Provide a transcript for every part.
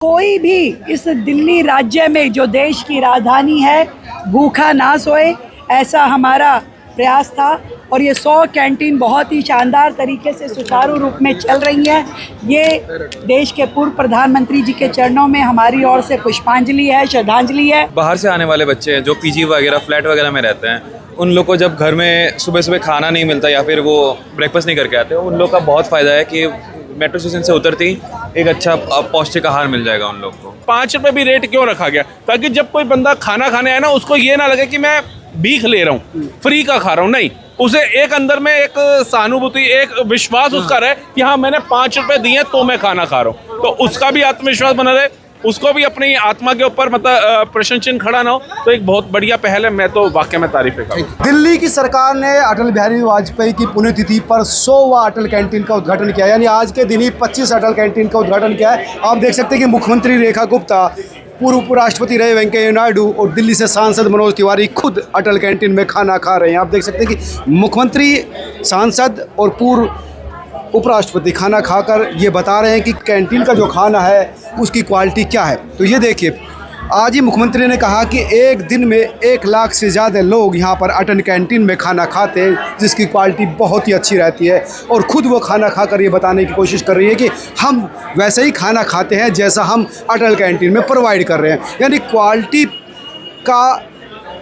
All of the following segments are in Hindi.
कोई भी इस दिल्ली राज्य में जो देश की राजधानी है भूखा ना सोए, ऐसा हमारा प्रयास था। और ये 100 कैंटीन बहुत ही शानदार तरीके से सुचारू रूप में चल रही हैं। ये देश के पूर्व प्रधानमंत्री जी के चरणों में हमारी ओर से पुष्पांजलि है, श्रद्धांजलि है। बाहर से आने वाले बच्चे हैं जो पीजी वगैरह फ्लैट वगैरह में रहते हैं, उन लोग को जब घर में सुबह सुबह खाना नहीं मिलता या फिर वो ब्रेकफास्ट नहीं करके आते, उन लोग का बहुत फ़ायदा है कि मेट्रो स्टेशन से उतरते ही एक अच्छा पौष्टिक आहार मिल जाएगा उन लोग को। 5 रुपये भी रेट क्यों रखा गया? ताकि जब कोई बंदा खाना खाने आए ना, उसको ये ना लगे कि मैं भीख ले रहा हूँ, फ्री का खा रहा हूँ। नहीं, उसे एक अंदर में एक सहानुभूति, एक विश्वास उसका रहे कि हाँ मैंने 5 रुपये दिए तो मैं खाना खा रहा हूँ। तो उसका भी आत्मविश्वास बना रहे, उसको भी अपनी आत्मा के ऊपर मतलब प्रश्न चिन्ह खड़ा ना हो। तो एक बहुत बढ़िया पहल है, मैं तो वाकई में तारीफ है। दिल्ली की सरकार ने अटल बिहारी वाजपेयी की पुण्यतिथि पर 100वां अटल कैंटीन का उद्घाटन किया, यानी आज के दिन ही 25 अटल कैंटीन का उद्घाटन किया है। आप देख सकते हैं कि मुख्यमंत्री रेखा गुप्ता, पूर्व उपराष्ट्रपति रहे वेंकैया नायडू और दिल्ली से सांसद मनोज तिवारी खुद अटल कैंटीन में खाना खा रहे हैं। आप देख सकते हैं कि मुख्यमंत्री, सांसद और पूर्व उपराष्ट्रपति खाना खाकर ये बता रहे हैं कि कैंटीन का जो खाना है उसकी क्वालिटी क्या है। तो ये देखिए, आज ही मुख्यमंत्री ने कहा कि एक दिन में 1 लाख से ज़्यादा लोग यहाँ पर अटल कैंटीन में खाना खाते हैं, जिसकी क्वालिटी बहुत ही अच्छी रहती है। और ख़ुद वो खाना खाकर ये बताने की कोशिश कर रही है कि हम वैसे ही खाना खाते हैं जैसा हम अटल कैंटीन में प्रोवाइड कर रहे हैं। यानी क्वालिटी का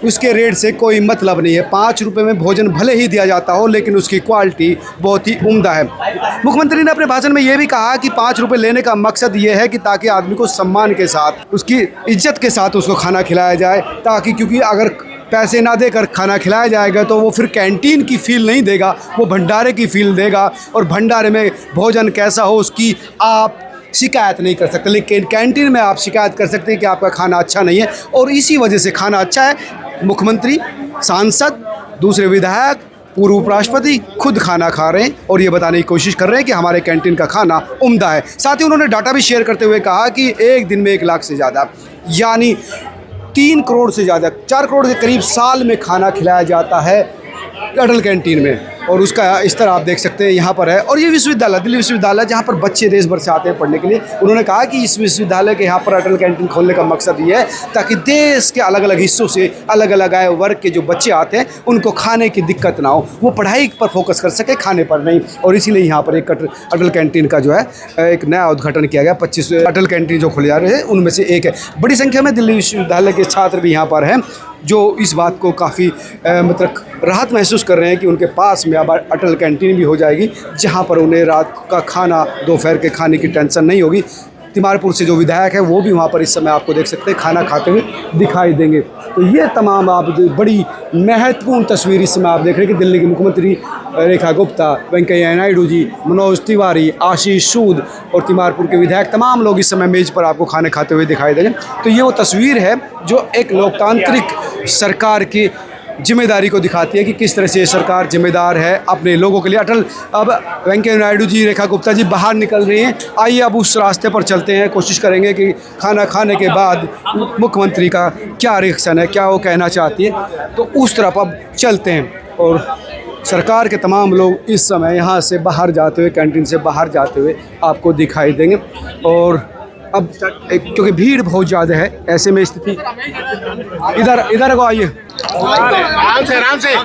उसके रेट से कोई मतलब नहीं है। 5 रुपये में भोजन भले ही दिया जाता हो, लेकिन उसकी क्वालिटी बहुत ही उम्दा है। मुख्यमंत्री ने अपने भाषण में ये भी कहा कि 5 रुपये लेने का मकसद ये है कि ताकि आदमी को सम्मान के साथ, उसकी इज्जत के साथ उसको खाना खिलाया जाए। ताकि क्योंकि अगर पैसे ना देकर खाना खिलाया जाएगा तो वो फिर कैंटीन की फील नहीं देगा, वो भंडारे की फील देगा। और भंडारे में भोजन कैसा हो उसकी आप शिकायत नहीं कर सकते, लेकिन कैंटीन में आप शिकायत कर सकते हैं कि आपका खाना अच्छा नहीं है। और इसी वजह से खाना अच्छा है। मुख्यमंत्री, सांसद, दूसरे विधायक, पूर्व उपराष्ट्रपति खुद खाना खा रहे हैं और ये बताने की कोशिश कर रहे हैं कि हमारे कैंटीन का खाना उम्दा है। साथ ही उन्होंने डाटा भी शेयर करते हुए कहा कि एक दिन में 1 लाख से ज़्यादा, यानी 3 करोड़ से ज़्यादा, 4 करोड़ के करीब साल में खाना खिलाया जाता है अटल कैंटीन में। और उसका इस तरह आप देख सकते हैं यहाँ पर है। और ये विश्वविद्यालय, दिल्ली विश्वविद्यालय, जहाँ पर बच्चे देश भर से आते हैं पढ़ने के लिए, उन्होंने कहा कि इस विश्वविद्यालय के यहाँ पर अटल कैंटीन खोलने का मकसद ये है ताकि देश के अलग अलग हिस्सों से अलग अलग आय वर्ग के जो बच्चे आते हैं उनको खाने की दिक्कत ना हो, वो पढ़ाई पर फोकस कर सके, खाने पर नहीं। और इसीलिए यहाँ पर एक अटल कैंटीन का जो है एक नया उद्घाटन किया गया। 25 अटल कैंटीन जो खोले जा रहे हैं उनमें से एक है। बड़ी संख्या में दिल्ली विश्वविद्यालय के छात्र भी यहाँ पर हैं, जो इस बात को काफ़ी मतलब राहत महसूस कर रहे हैं कि उनके पास में अब अटल कैंटीन भी हो जाएगी, जहां पर उन्हें रात का खाना, दोपहर के खाने की टेंशन नहीं होगी। तिमारपुर से जो विधायक है वो भी वहाँ पर इस समय आपको देख सकते हैं खाना खाते हुए दिखाई देंगे। तो ये तमाम आप बड़ी महत्वपूर्ण तस्वीर इस समय आप देख रहे हैं कि दिल्ली के मुख्यमंत्री रेखा गुप्ता, वेंकैया नायडू जी, मनोज तिवारी, आशीष सूद और तिमारपुर के विधायक, तमाम लोग इस समय मेज़ पर आपको खाने खाते हुए दिखाई देंगे। तो ये वो तस्वीर है जो एक लोकतांत्रिक सरकार की जिम्मेदारी को दिखाती है कि किस तरह से ये सरकार जिम्मेदार है अपने लोगों के लिए। अटल, अब वेंकैया नायडू जी, रेखा गुप्ता जी बाहर निकल रही हैं। आइए अब उस रास्ते पर चलते हैं, कोशिश करेंगे कि खाना खाने के बाद मुख्यमंत्री का क्या रिएक्शन है, क्या वो कहना चाहती है। तो उस तरफ अब चलते हैं और सरकार के तमाम लोग इस समय यहाँ से बाहर जाते हुए, कैंटीन से बाहर जाते हुए आपको दिखाई देंगे। और अब क्योंकि भीड़ बहुत ज़्यादा है, ऐसे में स्थिति इधर को आइए, आराम से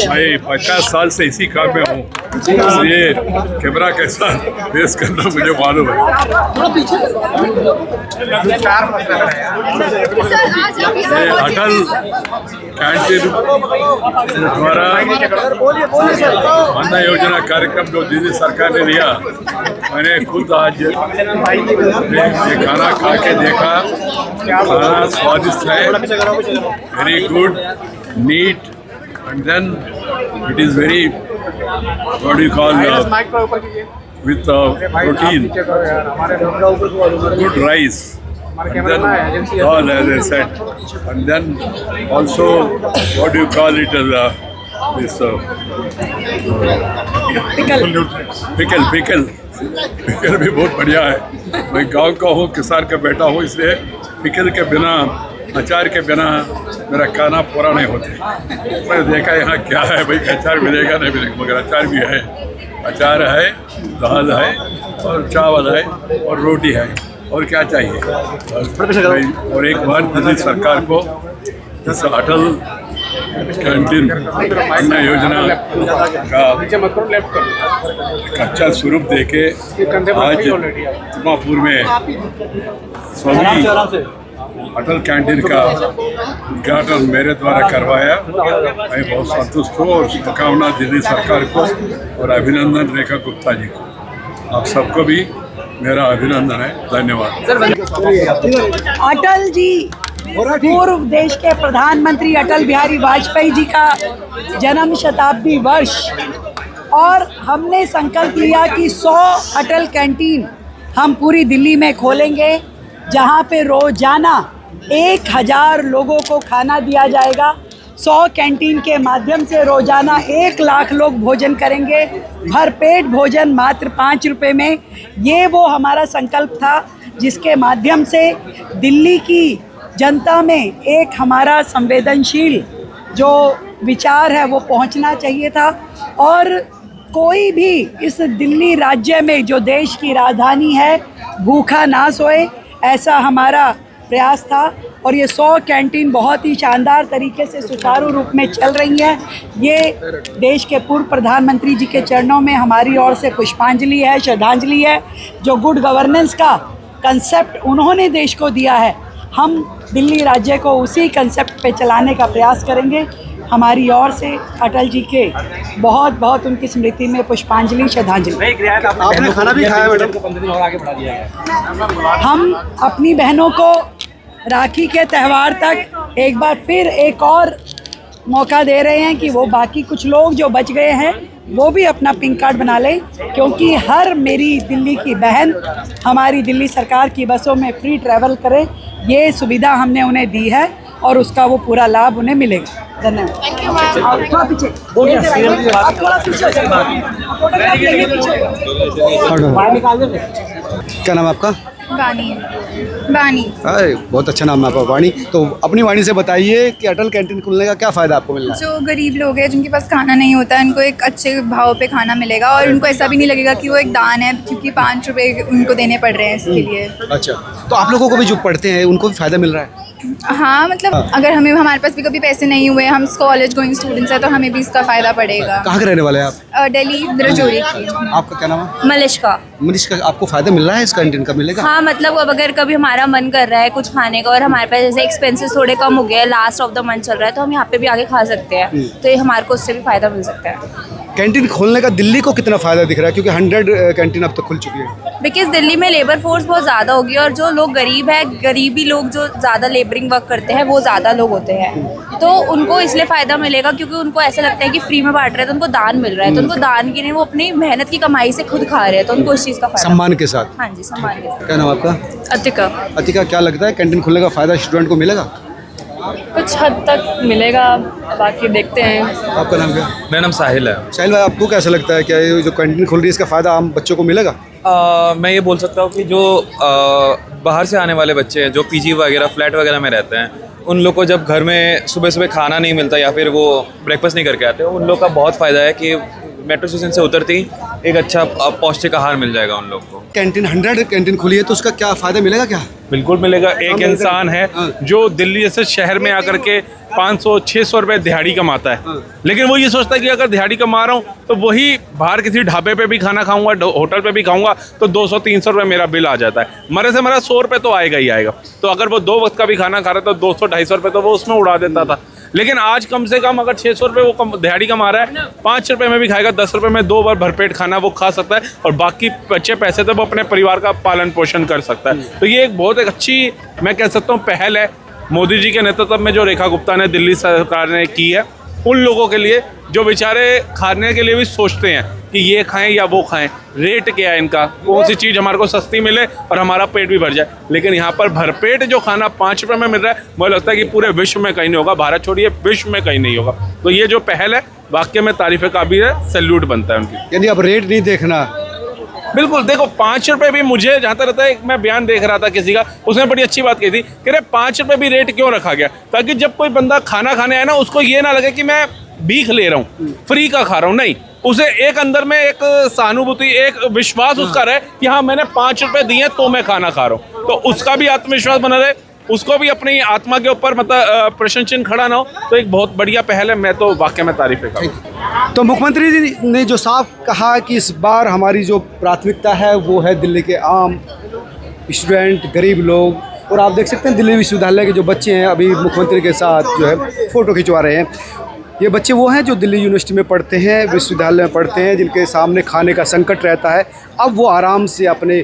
मैं 50 साल से इसी काम में हूँ, इसलिए कैमरा कैसा फेस करना मुझे मालूम है। अटल कैंटीन द्वारा अन्न योजना कार्यक्रम जो दिल्ली सरकार ने लिया, मैंने खुद आज ये खाना खा के देखा। खाना स्वादिष्ट है, very good, neat, and then it is very, what do you call, with protein, good rice, and then all as I said, and then also what do you call it, this pickle भी बहुत बढ़िया है। मैं गांव का हूँ, किसान का बेटा हूँ, इसलिए पिकल के बिना अचार के बिना मेरा खाना पूरा नहीं होता। मैंने देखा यहाँ क्या है भाई, अचार मिलेगा नहीं मिलेगा, मगर अचार भी है। अचार है, दाल है और चावल है और रोटी है, और क्या चाहिए। और एक बार दिल्ली सरकार को इस अटल कैंटीन अन्न योजना का अच्छा स्वरूप देके आज तिम्मापुर में सभी अटल कैंटीन का उद्घाटन मेरे द्वारा करवाया। मैं बहुत संतुष्ट हूँ और शुभकामना दिल्ली सरकार को और अभिनंदन रेखा गुप्ता जी को। आप सबको भी मेरा अभिनंदन है, धन्यवाद। अटल जी पूर्व देश के प्रधानमंत्री अटल बिहारी वाजपेयी जी का जन्म शताब्दी वर्ष, और हमने संकल्प लिया कि 100 अटल कैंटीन हम पूरी दिल्ली में खोलेंगे, जहां पे रोजाना 1000 लोगों को खाना दिया जाएगा। 100 कैंटीन के माध्यम से रोजाना 1 लाख लोग भोजन करेंगे, भरपेट भोजन मात्र 5 रुपये में। ये वो हमारा संकल्प था जिसके माध्यम से दिल्ली की जनता में एक हमारा संवेदनशील जो विचार है वो पहुंचना चाहिए था। और कोई भी इस दिल्ली राज्य में जो देश की राजधानी है भूखा ना सोए, ऐसा हमारा प्रयास था। और ये 100 कैंटीन बहुत ही शानदार तरीके से सुचारू रूप में चल रही है। ये देश के पूर्व प्रधानमंत्री जी के चरणों में हमारी ओर से पुष्पांजलि है, श्रद्धांजलि है। जो गुड गवर्नेंस का कंसेप्ट उन्होंने देश को दिया है, हम दिल्ली राज्य को उसी कंसेप्ट पे चलाने का प्रयास करेंगे। हमारी ओर से अटल जी के बहुत बहुत उनकी स्मृति में पुष्पांजलि, श्रद्धांजलि। आपने खाना भी खाया मैडम? हम अपनी बहनों को राखी के त्यौहार तक एक बार फिर एक और मौका दे रहे हैं कि वो बाकी कुछ लोग जो बच गए हैं वो भी अपना पिंक कार्ड बना लें, क्योंकि हर मेरी दिल्ली की बहन हमारी दिल्ली सरकार की बसों में फ्री ट्रैवल करे, ये सुविधा हमने उन्हें दी है और उसका वो पूरा लाभ उन्हें मिलेगा। धन्यवाद। थोड़ा पीछे, आप थोड़ा पीछे हो जाइए। क्या नाम है आपका? वाणी। अरे बहुत अच्छा नाम है आपका, वाणी। तो अपनी वाणी से बताइए कि अटल कैंटीन खुलने का क्या फ़ायदा आपको मिल रहा है? जो गरीब लोग हैं जिनके पास खाना नहीं होता है, उनको एक अच्छे भाव पे खाना मिलेगा और उनको ऐसा भी नहीं लगेगा कि वो एक दान है, क्योंकि 5 रुपए उनको देने पड़ रहे हैं इसके लिए। अच्छा, तो आप लोगों को भी जो पढ़ते हैं उनको भी फ़ायदा मिल रहा है? हाँ, मतलब अगर हमारे पास भी कभी पैसे नहीं हुए, हम कॉलेज गोइंग स्टूडेंट्स हैं, तो हमें भी इसका फ़ायदा पड़ेगा। कहाँ के रहने वाले हैं आप? दिल्ली रजौरी की। आपका क्या नाम है? मलिश्का। मनीष, आपको फ़ायदा मिल रहा है इस कैंटीन का? मिलेगा? हाँ, मतलब अब अगर कभी हमारा मन कर रहा है कुछ खाने का और हमारे पास जैसे एक्सपेंसेस थोड़े कम हो गए, लास्ट ऑफ द मंथ चल रहा है, तो हम यहाँ पे भी आके खा सकते हैं, तो ये हमारे को उससे भी फ़ायदा मिल सकता है। कैंटीन खोलने का दिल्ली को कितना फ़ायदा दिख रहा है, क्योंकि 100 कैंटीन अब तक खुल चुकी है? बिकॉज दिल्ली में लेबर फोर्स बहुत ज़्यादा होगी और जो लोग गरीब है, गरीबी लोग जो ज़्यादा लेबरिंग वर्क करते हैं वो ज़्यादा लोग होते हैं, तो उनको इसलिए फ़ायदा मिलेगा क्योंकि उनको ऐसा लगता है कि फ्री में बांट रहे हैं तो उनको दान मिल रहा है, तो उनको दान की नहीं, वो अपनी मेहनत की कमाई से खुद खा रहे हैं, तो उनको इस चीज़ का फ़ायदा। सम्मान के साथ? हाँ जी, सम्मान के साथ। क्या नाम आपका? अतिका। अतिका, क्या लगता है कैंटीन खुलने का फ़ायदा स्टूडेंट को मिलेगा? कुछ हद तक मिलेगा, बाकी देखते हैं। आपका नाम क्या? मेरा नाम साहिल है। साहिल भाई, आपको कैसा लगता है, क्या ये जो कैंटीन खुल रही है इसका फ़ायदा आम बच्चों को मिलेगा? मैं ये बोल सकता हूँ कि जो बाहर से आने वाले बच्चे हैं, जो पीजी वगैरह फ्लैट वगैरह में रहते हैं, उन लोग को जब घर में सुबह सुबह खाना नहीं मिलता या फिर वो ब्रेकफास्ट नहीं करके आते, उन लोग का बहुत फ़ायदा है कि मेट्रो स्टेशन से उतरते ही एक अच्छा पौष्टिक आहार मिल जाएगा उन लोग को। कैंटीन 100 कैंटीन खुली है तो उसका क्या फ़ायदा मिलेगा क्या? बिल्कुल मिलेगा। एक इंसान है जो दिल्ली जैसे शहर में आकर के 500-600 रुपए दिहाड़ी कमाता है, लेकिन वो ये सोचता है कि अगर दिहाड़ी कमा रहा हूँ तो वही बाहर किसी ढाबे पे भी खाना खाऊंगा, होटल पे भी खाऊंगा, तो 200-300 रुपये मेरा बिल आ जाता है। मरे से मरा 100 रुपये तो आएगा ही आएगा। तो अगर वो 2 वक्त का भी खाना खा रहा है तो 200-250 रुपये तो वो उसमें उड़ा देता था। लेकिन आज कम से कम अगर 600 रुपये वो दिहाड़ी कमा रहा है, 5 रुपये में भी खाएगा, 10 रुपये में 2 बार भरपेट खाना वो खा सकता है और बाकी बचे पैसे तो वो अपने परिवार का पालन पोषण कर सकता है। तो ये एक बहुत एक अच्छी, मैं कह सकता हूँ, पहल है मोदी जी के नेतृत्व में जो रेखा गुप्ता ने दिल्ली सरकार ने की है, उन लोगों के लिए जो बेचारे खाने के लिए भी सोचते हैं कि ये खाएं या वो खाएं, रेट क्या है इनका, कौन सी चीज़ हमारे को सस्ती मिले और हमारा पेट भी भर जाए। लेकिन यहाँ पर भरपेट जो खाना 5 रुपये में मिल रहा है, मुझे लगता है कि पूरे विश्व में कहीं नहीं होगा, भारत छोड़िए विश्व में कहीं नहीं होगा। तो ये जो पहल है वाकई में तारीफ़ काबिल है, सैल्यूट बनता है उनकी। यानी अब रेट नहीं देखना, बिल्कुल, देखो 5 रुपए भी मुझे जहाँ तक रहता है, मैं बयान देख रहा था किसी का, उसने बड़ी अच्छी बात कही थी कि 5 रुपए भी रेट क्यों रखा गया, ताकि जब कोई बंदा खाना खाने आए ना, उसको ये ना लगे कि मैं भीख ले रहा हूँ, फ्री का खा रहा हूँ। नहीं, उसे एक अंदर में एक सहानुभूति, एक विश्वास उसका रहे कि हाँ मैंने 5 रुपए दिए तो मैं खाना खा रहा हूँ, तो उसका भी आत्मविश्वास बना रहे, उसको भी अपनी आत्मा के ऊपर मतलब प्रश्न चिन्ह खड़ा ना हो। तो एक बहुत बढ़िया पहल है, मैं तो वाकई में तारीफ करूँ। तो मुख्यमंत्री जी ने जो साफ कहा कि इस बार हमारी जो प्राथमिकता है वो है दिल्ली के आम स्टूडेंट, गरीब लोग। और आप देख सकते हैं दिल्ली विश्वविद्यालय के जो बच्चे हैं अभी मुख्यमंत्री के साथ जो है फ़ोटो खिंचवा रहे हैं। ये बच्चे वो हैं जो दिल्ली यूनिवर्सिटी में पढ़ते हैं, विश्वविद्यालय में पढ़ते हैं, जिनके सामने खाने का संकट रहता है। अब वो आराम से अपने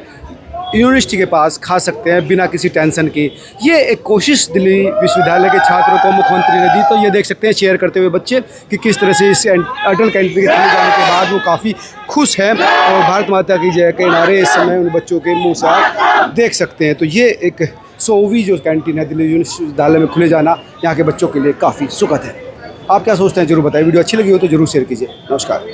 यूनिवर्सिटी के पास खा सकते हैं बिना किसी टेंशन की। ये एक कोशिश दिल्ली विश्वविद्यालय के छात्रों को मुख्यमंत्री ने दी। तो ये देख सकते हैं शेयर करते हुए बच्चे कि किस तरह से इस अटल कैंटीन के खुले जाने के बाद वो काफ़ी खुश हैं और भारत माता की जय के नारे इस समय उन बच्चों के मुँह से आप देख सकते हैं। तो ये एक 100वीं जो कैंटीन है दिल्ली विश्वविद्यालय में खुले जाना यहाँ के बच्चों के लिए काफ़ी सुखद है। आप क्या सोचते हैं जरूर बताइए। वीडियो अच्छी लगी हो तो जरूर शेयर कीजिए। नमस्कार।